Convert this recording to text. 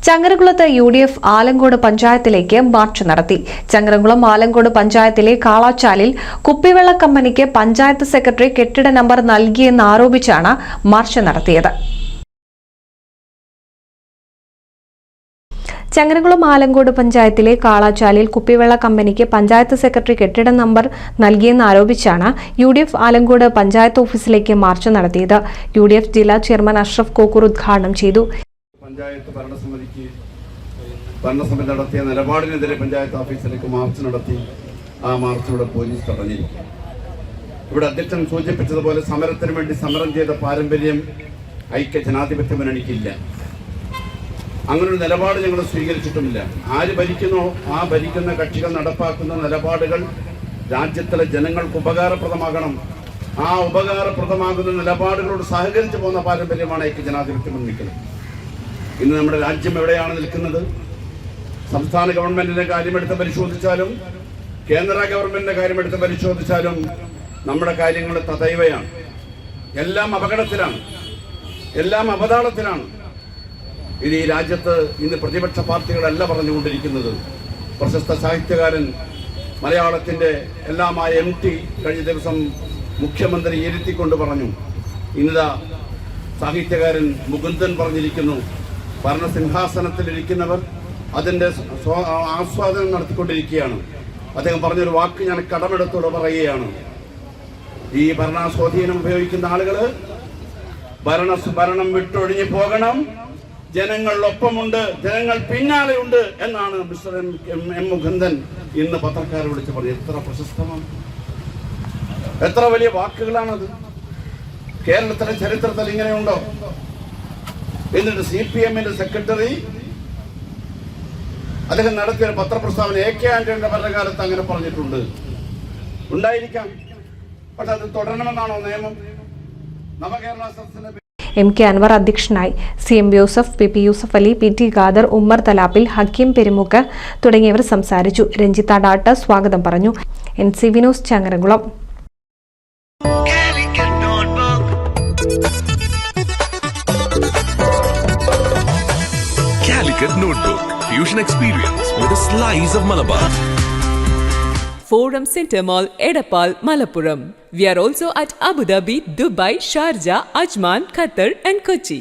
ചങ്ങരംകുളത്ത് UDF Alankode പഞ്ചായത്തിലേക്ക് March നടത്തി. ചങ്ങരംകുളം ആലങ്കോട് പഞ്ചായത്തിലെ കാളാച്ചാലിൽ കുപ്പിവെള്ള കമ്പനിക്ക് പഞ്ചായത്ത് സെക്രട്ടറി കെട്ടിട നമ്പർ നൽകിയെന്ന് ആരോപിച്ചാണ് മാർച്ച് നടത്തിയത്. ചങ്ങരംകുളം ആലങ്കോട് പഞ്ചായത്തിലെ കാളാച്ചാലിൽ കുപ്പിവെള്ള കമ്പനിക്ക് പഞ്ചായത്ത് സെക്രട്ടറി കെട്ടിട നമ്പർ നൽകിയെന്ന് ആരോപിച്ചാണ് UDF ആലങ്കോട് പഞ്ചായത്ത് ഓഫീസിലേക്ക് മാർച്ച് നടത്തിയത്. UDF ജില്ലാ ചെയർമാൻ അഷ്റഫ് കോക്കൂർ ഉദ്ഘാടനം ചെയ്തു. പഞ്ചായത്ത് ഭരണസമിതി നടത്തിയ നിലപാടിനെതിരെ പഞ്ചായത്ത് ഓഫീസിലേക്ക് മാർച്ച് നടത്തി. ആ മാർച്ചിലൂടെ പോലീസ് തടഞ്ഞിരിക്കും. ഇവിടെ അധ്യക്ഷൻ സൂചിപ്പിച്ചതുപോലെ സമരത്തിന് വേണ്ടി സമരം ചെയ്ത പാരമ്പര്യം ഐക്യ ജനാധിപത്യ മുന്നണിക്കില്ല. അങ്ങനൊരു നിലപാട് ഞങ്ങൾ സ്വീകരിച്ചിട്ടുമില്ല. ആര് ഭരിക്കുന്നോ ആ ഭരിക്കുന്ന കക്ഷികൾ നടപ്പാക്കുന്ന നിലപാടുകൾ രാജ്യത്തിലെ ജനങ്ങൾക്ക് ഉപകാരപ്രദമാകണം. ആ ഉപകാരപ്രദമാകുന്ന നിലപാടുകളോട് സഹകരിച്ചു പോകുന്ന പാരമ്പര്യമാണ് ഐക്യ ജനാധിപത്യ മുന്നണിക്ക്. ഇന്ന് നമ്മുടെ രാജ്യം എവിടെയാണ് നിൽക്കുന്നത്? സംസ്ഥാന ഗവൺമെന്റിന്റെ കാര്യമെടുത്ത് പരിശോധിച്ചാലും കേന്ദ്ര ഗവൺമെന്റിന്റെ കാര്യമെടുത്ത് പരിശോധിച്ചാലും നമ്മുടെ കാര്യങ്ങൾ തഥൈവയാണ്. എല്ലാം അപകടത്തിലാണ്, എല്ലാം അവതാളത്തിലാണ്. ഇത് ഈ രാജ്യത്ത് ഇന്ന് പ്രതിപക്ഷ പാർട്ടികളല്ല പറഞ്ഞുകൊണ്ടിരിക്കുന്നത്. പ്രശസ്ത സാഹിത്യകാരൻ മലയാളത്തിന്റെ എല്ലാമായ MT കഴിഞ്ഞ ദിവസം മുഖ്യമന്ത്രി ഇരുത്തിക്കൊണ്ട് പറഞ്ഞു. ഇന്നിതാ സാഹിത്യകാരൻ മുകുന്ദൻ പറഞ്ഞിരിക്കുന്നു, ഭരണസിംഹാസനത്തിലിരിക്കുന്നവർ അതിൻ്റെ ആസ്വാദനം നടത്തിക്കൊണ്ടിരിക്കുകയാണ്. അദ്ദേഹം പറഞ്ഞൊരു വാക്ക് ഞാൻ കടമെടുത്തോടെ പറയുകയാണ്. ഈ ഭരണസ്വാധീനം ഉപയോഗിക്കുന്ന ആളുകൾ ഭരണം വിട്ടൊഴിഞ്ഞു പോകണം, ജനങ്ങളിലൊപ്പമുണ്ട്, ജനങ്ങൾ പിന്നാലെയുണ്ട് എന്നാണ് മിസ്റ്റർ M മുകുന്ദൻ ഇന്ന് പത്രക്കാരെ വിളിച്ച് പറഞ്ഞത്. എത്ര പ്രശസ്തമാണ്, എത്ര വലിയ വാക്കുകളാണത്. കേരളത്തിലെ ചരിത്രത്തിൽ ഇങ്ങനെയുണ്ടോ? എന്നിട്ട് CPM-ന്റെ സെക്രട്ടറി അദ്ദേഹം നടത്തിയ പത്രപ്രസ്താവന AK ആന്റണിയുടെ ഭരണകാലത്ത് അങ്ങനെ പറഞ്ഞിട്ടുണ്ട്. ഉണ്ടായിരിക്കാം, പക്ഷെ അത് തുടരണമെന്നാണോ നിയമം? നവകേരള സദസ്സിന് MK അൻവർ അധ്യക്ഷനായി. CM Yusuf, PP Yusuf Ali, PT Khader, Ummer Thalappil, Hakeem Perumukku തുടങ്ങിയവർ സംസാരിച്ചു. രഞ്ജിത്ത ഡാട്ട സ്വാഗതം പറഞ്ഞു. NCV news Changaramkulam. Calicut Notebook, fusion experience with a slice of Malabar. Forum Center Mall, Edapal, Malappuram. We are also at Abu Dhabi, Dubai, Sharjah, Ajman, Qatar and Kochi.